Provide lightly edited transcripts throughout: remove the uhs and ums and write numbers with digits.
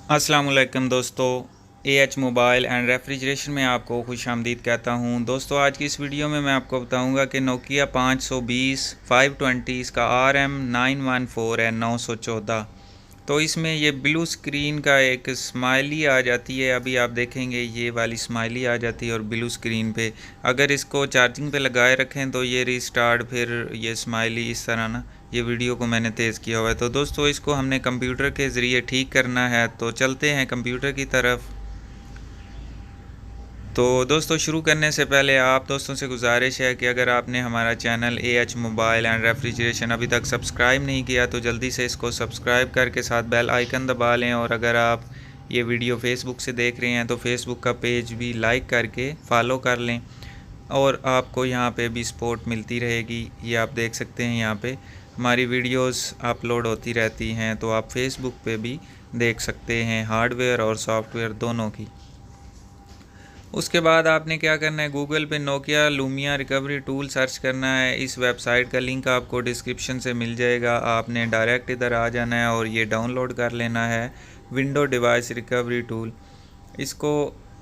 अस्सलाम वालेकुम दोस्तों, एएच मोबाइल एंड रेफ्रिजरेशन में आपको खुशामदीद कहता हूं। दोस्तों आज की इस वीडियो में मैं आपको बताऊंगा कि नोकिया 520 520 इसका RM914 है 914। तो इसमें ये ब्लू स्क्रीन का एक स्माइली आ जाती है। अभी आप देखेंगे ये वाली स्माइली आ जाती है और ब्लू स्क्रीन पे अगर इसको चार्जिंग पे लगाए रखें तो ये रिस्टार्ट, फिर ये स्माइली इस तरह ना। ये वीडियो को मैंने तेज़ किया हुआ है। तो दोस्तों इसको हमने कंप्यूटर के ज़रिए ठीक करना है, तो चलते हैं कंप्यूटर की तरफ। तो दोस्तों शुरू करने से पहले आप दोस्तों से गुजारिश है कि अगर आपने हमारा channel AH mobile and refrigeration अभी तक सब्सक्राइब नहीं किया तो जल्दी से इसको सब्सक्राइब करके साथ बेल आइकन दबा लें। और अगर आप ये वीडियो फेसबुक से देख रहे हैं तो फेसबुक का पेज भी लाइक करके फॉलो कर लें। और आपको यहाँ पे भी सपोर्ट मिलती रहेगी। ये आप देख सकते हैं यहाँ पे हमारी वीडियोस अपलोड होती रहती हैं, तो आप फेसबुक पे भी देख सकते हैं, हार्डवेयर और सॉफ्टवेयर दोनों की। उसके बाद आपने क्या करना है, गूगल पे Nokia Lumia recovery tool search करना है। इस वेबसाइट का लिंक आपको डिस्क्रिप्शन से मिल जाएगा। आपने डायरेक्ट इधर आ जाना है और ये डाउनलोड कर लेना है विंडो डिवाइस रिकवरी टूल। इसको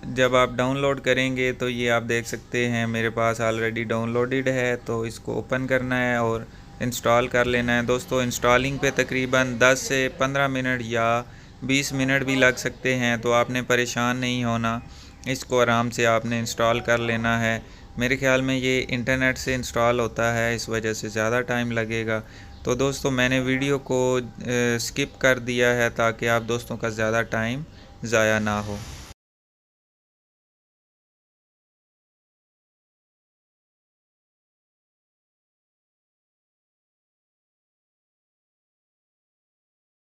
जब आप डाउनलोड करेंगे तो ये आप देख सकते हैं मेरे पास ऑलरेडी डाउनलोडेड है, तो इसको ओपन करना है और इंस्टॉल कर लेना है। दोस्तों इंस्टॉलिंग पे तकरीबन 10 से 15 मिनट या 20 मिनट भी लग सकते हैं, तो आपने परेशान नहीं होना। इसको आराम से आपने इंस्टॉल कर लेना है। मेरे ख़्याल में ये इंटरनेट से इंस्टॉल होता है, इस वजह से ज़्यादा टाइम लगेगा। तो दोस्तों मैंने वीडियो को स्किप कर दिया है ताकि आप दोस्तों का ज़्यादा टाइम ज़ाया ना हो।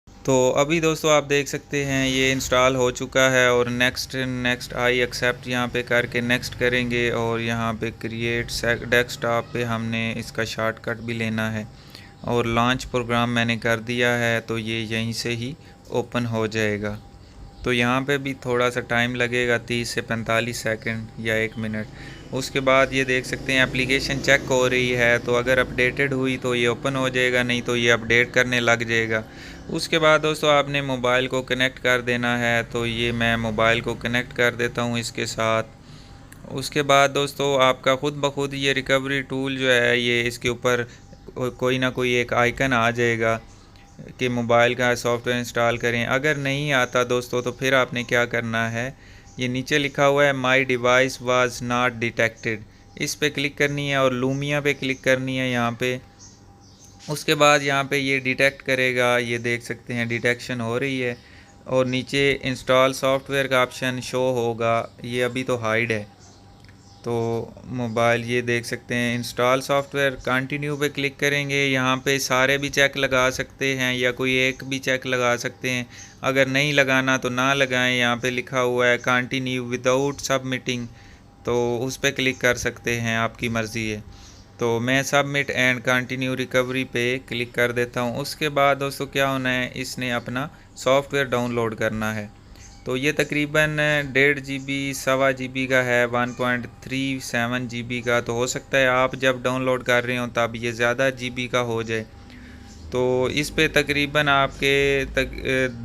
तो अभी दोस्तों आप देख सकते हैं ये इंस्टॉल हो चुका है और नेक्स्ट नेक्स्ट आई एक्सेप्ट यहाँ पे करके नेक्स्ट करेंगे और यहाँ पे क्रिएट डेस्कटॉप पे हमने इसका शॉर्टकट भी लेना है और लॉन्च प्रोग्राम मैंने कर दिया है, तो ये यहीं से ही ओपन हो जाएगा। तो यहाँ पे भी थोड़ा सा टाइम लगेगा, 30 से 45 सेकंड या 1 मिनट। उसके बाद ये देख सकते हैं एप्लीकेशन चेक हो रही है, तो अगर अपडेटेड हुई तो ये ओपन हो जाएगा, नहीं तो ये अपडेट करने लग जाएगा। उसके बाद दोस्तों आपने मोबाइल को कनेक्ट कर देना है, तो ये मैं मोबाइल को कनेक्ट कर देता हूँ इसके साथ। उसके बाद दोस्तों आपका ख़ुद ब खुद ये रिकवरी टूल जो है ये इसके ऊपर कोई ना कोई एक आइकन आ जाएगा कि मोबाइल का सॉफ्टवेयर इंस्टॉल करें। अगर नहीं आता दोस्तों तो फिर आपने क्या करना है, ये नीचे लिखा हुआ है my device was not detected, इस पे क्लिक करनी है और लूमिया पे क्लिक करनी है यहाँ पे। उसके बाद यहाँ पे ये डिटेक्ट करेगा, ये देख सकते हैं डिटेक्शन हो रही है और नीचे इंस्टॉल सॉफ्टवेयर का ऑप्शन शो होगा। ये अभी तो हाइड है, तो मोबाइल ये देख सकते हैं इंस्टॉल सॉफ्टवेयर। कंटिन्यू पे क्लिक करेंगे, यहाँ पे सारे भी चेक लगा सकते हैं या कोई एक भी चेक लगा सकते हैं। अगर नहीं लगाना तो ना लगाएं। यहाँ पे लिखा हुआ है कंटिन्यू विदाउट सबमिटिंग, तो उस पर क्लिक कर सकते हैं, आपकी मर्ज़ी है। तो मैं सबमिट एंड कंटिन्यू रिकवरी पे क्लिक कर देता हूँ। उसके बाद दोस्तों क्या होना है, इसने अपना सॉफ्टवेयर डाउनलोड करना है। तो ये तकरीबन 1.5 GB 1.25 GB का है, 1.37 GB का। तो हो सकता है आप जब डाउनलोड कर रहे हो तब ये ज़्यादा GB का हो जाए। तो इस पे तकरीबन आपके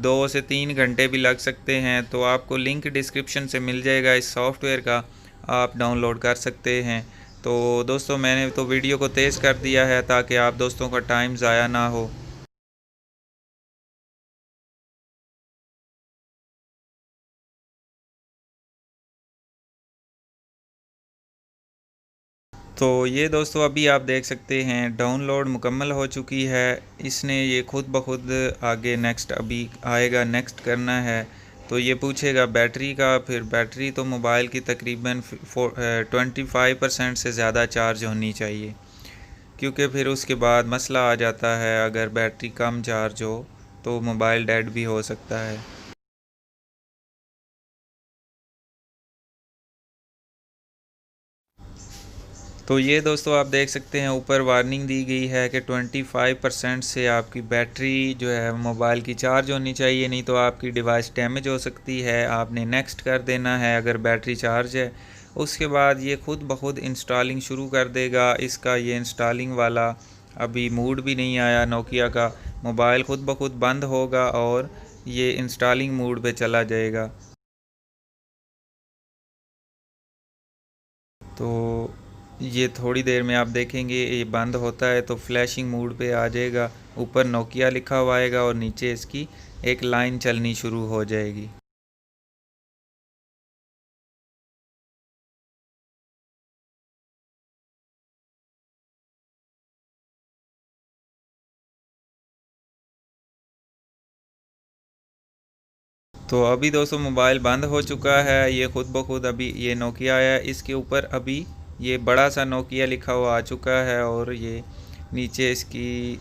2 से 3 घंटे भी लग सकते हैं। तो आपको लिंक डिस्क्रिप्शन से मिल जाएगा इस सॉफ्टवेयर का, आप डाउनलोड कर सकते हैं। तो दोस्तों मैंने तो वीडियो को तेज़ कर दिया है ताकि आप दोस्तों का टाइम ज़ाया ना हो। तो ये दोस्तों अभी आप देख सकते हैं डाउनलोड मुकम्मल हो चुकी है। इसने ये खुद ब खुद आगे नेक्स्ट अभी आएगा, नेक्स्ट करना है। तो ये पूछेगा बैटरी का, फिर बैटरी तो मोबाइल की तकरीबन 25% से ज़्यादा चार्ज होनी चाहिए, क्योंकि फिर उसके बाद मसला आ जाता है, अगर बैटरी कम चार्ज हो तो मोबाइल डेड भी हो सकता है। तो ये दोस्तों आप देख सकते हैं ऊपर वार्निंग दी गई है कि 25% से आपकी बैटरी जो है मोबाइल की चार्ज होनी चाहिए, नहीं तो आपकी डिवाइस डैमेज हो सकती है। आपने नेक्स्ट कर देना है अगर बैटरी चार्ज है। उसके बाद ये खुद ब खुद इंस्टॉलिंग शुरू कर देगा। इसका ये इंस्टॉलिंग वाला अभी मूड भी नहीं आया नोकिया का, मोबाइल खुद ब खुद बंद होगा और ये इंस्टॉलिंग मोड पे चला जाएगा। तो ये थोड़ी देर में आप देखेंगे ये बंद होता है तो फ्लैशिंग मोड पे आ जाएगा, ऊपर नोकिया लिखा हुआ आएगा और नीचे इसकी एक लाइन चलनी शुरू हो जाएगी। तो अभी दोस्तों मोबाइल बंद हो चुका है, ये ख़ुद ब खुद अभी ये नोकिया आया, इसके ऊपर अभी ये बड़ा सा नोकिया लिखा हुआ आ चुका है और ये नीचे इसकी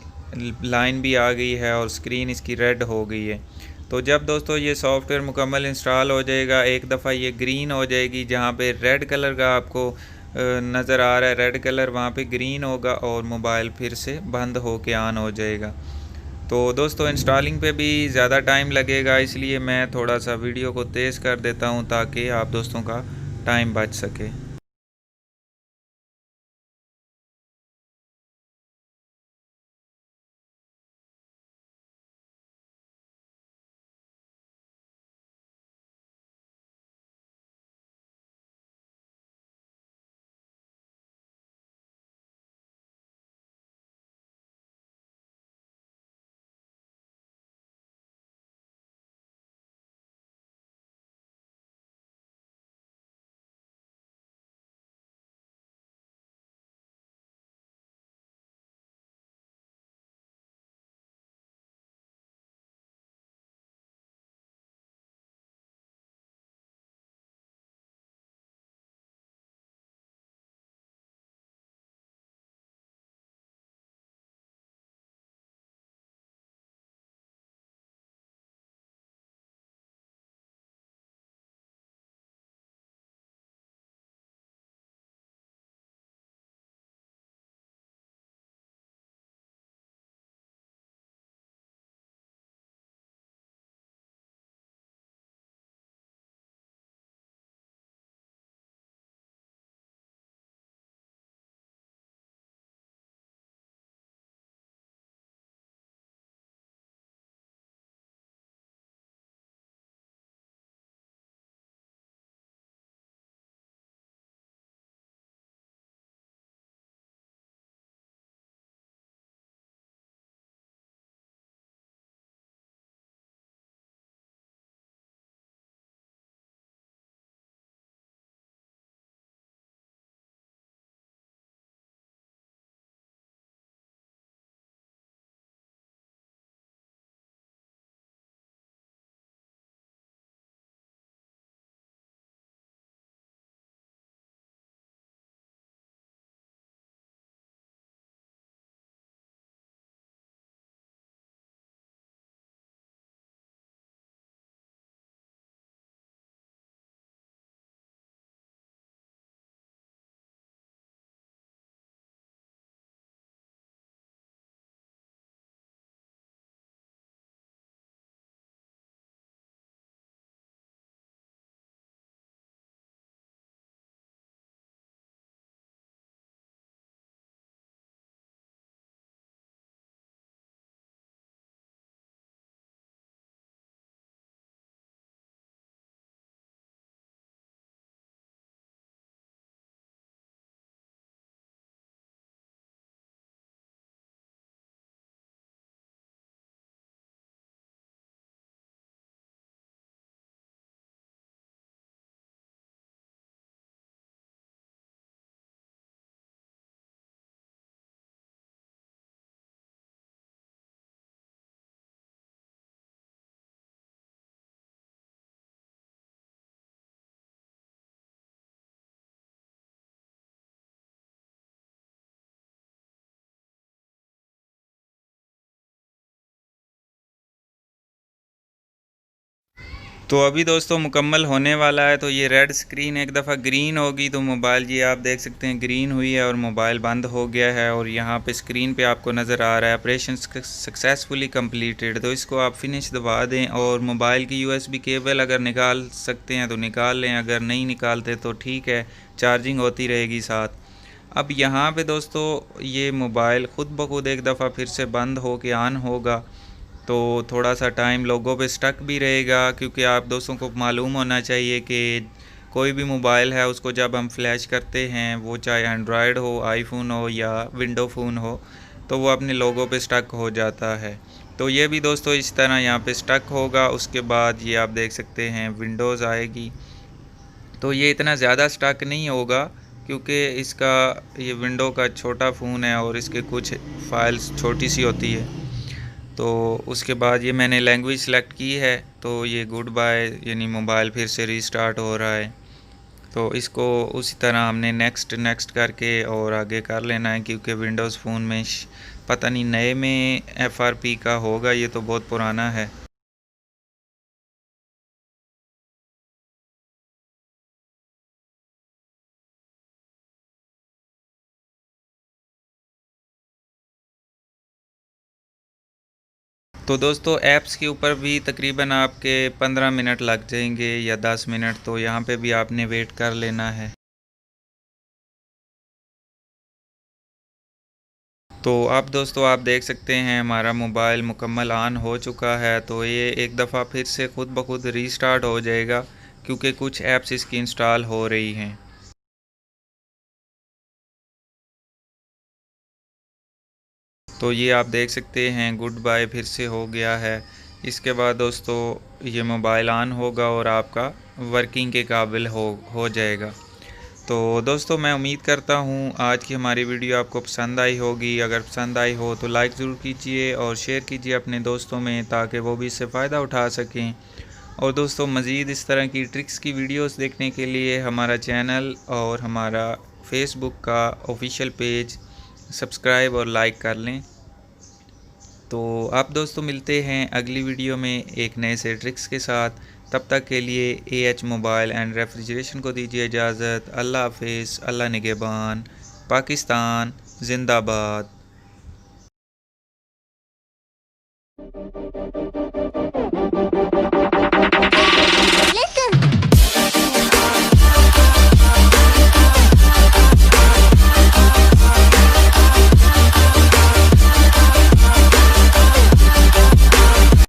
लाइन भी आ गई है और स्क्रीन इसकी रेड हो गई है। तो जब दोस्तों ये सॉफ्टवेयर मुकम्मल इंस्टॉल हो जाएगा, एक दफ़ा ये ग्रीन हो जाएगी, जहाँ पे रेड कलर का आपको नज़र आ रहा है रेड कलर, वहाँ पे ग्रीन होगा और मोबाइल फिर से बंद हो के ऑन हो जाएगा। तो दोस्तों इंस्टॉलिंग पे भी ज़्यादा टाइम लगेगा, इसलिए मैं थोड़ा सा वीडियो को तेज़ कर देता हूँ ताकि आप दोस्तों का टाइम बच सके। तो अभी दोस्तों मुकम्मल होने वाला है, तो ये रेड स्क्रीन एक दफ़ा ग्रीन होगी तो मोबाइल, ये आप देख सकते हैं ग्रीन हुई है और मोबाइल बंद हो गया है और यहाँ पे स्क्रीन पे आपको नज़र आ रहा है ऑपरेशन सक्सेसफुली कंप्लीटेड। तो इसको आप फिनिश दबा दें और मोबाइल की यूएसबी केबल अगर निकाल सकते हैं तो निकाल लें, अगर नहीं निकालते तो ठीक है, चार्जिंग होती रहेगी साथ। अब यहाँ पे दोस्तों ये मोबाइल ख़ुद ब खुद एक दफ़ा फिर से बंद हो के ऑन होगा तो थोड़ा सा टाइम लोगों पे स्टक भी रहेगा, क्योंकि आप दोस्तों को मालूम होना चाहिए कि कोई भी मोबाइल है उसको जब हम फ्लैश करते हैं, वो चाहे एंड्रॉयड हो, आईफोन हो या विंडो फ़ोन हो, तो वो अपने लोगों पे स्टक हो जाता है। तो ये भी दोस्तों इस तरह यहाँ पे स्टक होगा। उसके बाद ये आप देख सकते हैं विंडोज़ आएगी, तो ये इतना ज़्यादा स्टक नहीं होगा क्योंकि इसका ये विंडो का छोटा फ़ोन है और इसके कुछ फाइल्स छोटी सी होती है। तो उसके बाद ये मैंने लैंग्वेज सेलेक्ट की है, तो ये गुड बाय यानी मोबाइल फिर से रीस्टार्ट हो रहा है। तो इसको उसी तरह हमने नेक्स्ट नेक्स्ट करके और आगे कर लेना है, क्योंकि विंडोज़ फ़ोन में पता नहीं नए में FRP का होगा, ये तो बहुत पुराना है। तो दोस्तों ऐप्स के ऊपर भी तकरीबन आपके 15 मिनट लग जाएंगे या 10 मिनट, तो यहाँ पे भी आपने वेट कर लेना है। तो अब दोस्तों आप देख सकते हैं हमारा मोबाइल मुकम्मल ऑन हो चुका है। तो ये एक दफ़ा फिर से ख़ुद ब खुद रीस्टार्ट हो जाएगा, क्योंकि कुछ ऐप्स इसकी इंस्टॉल हो रही हैं। तो ये आप देख सकते हैं गुड बाय फिर से हो गया है। इसके बाद दोस्तों ये मोबाइल ऑन होगा और आपका वर्किंग के काबिल हो जाएगा। तो दोस्तों मैं उम्मीद करता हूँ आज की हमारी वीडियो आपको पसंद आई होगी। अगर पसंद आई हो तो लाइक ज़रूर कीजिए और शेयर कीजिए अपने दोस्तों में, ताकि वो भी इससे फ़ायदा उठा सकें। और दोस्तों मज़ीद इस तरह की ट्रिक्स की वीडियोस देखने के लिए हमारा चैनल और हमारा फेसबुक का ऑफिशियल पेज सब्सक्राइब और लाइक कर लें। तो आप दोस्तों मिलते हैं अगली वीडियो में एक नए से ट्रिक्स के साथ। तब तक के लिए AH मोबाइल एंड रेफ्रिजरेशन को दीजिए इजाज़त। अल्लाह हाफिज़, अल्लाह निगहबान, पाकिस्तान जिंदाबाद।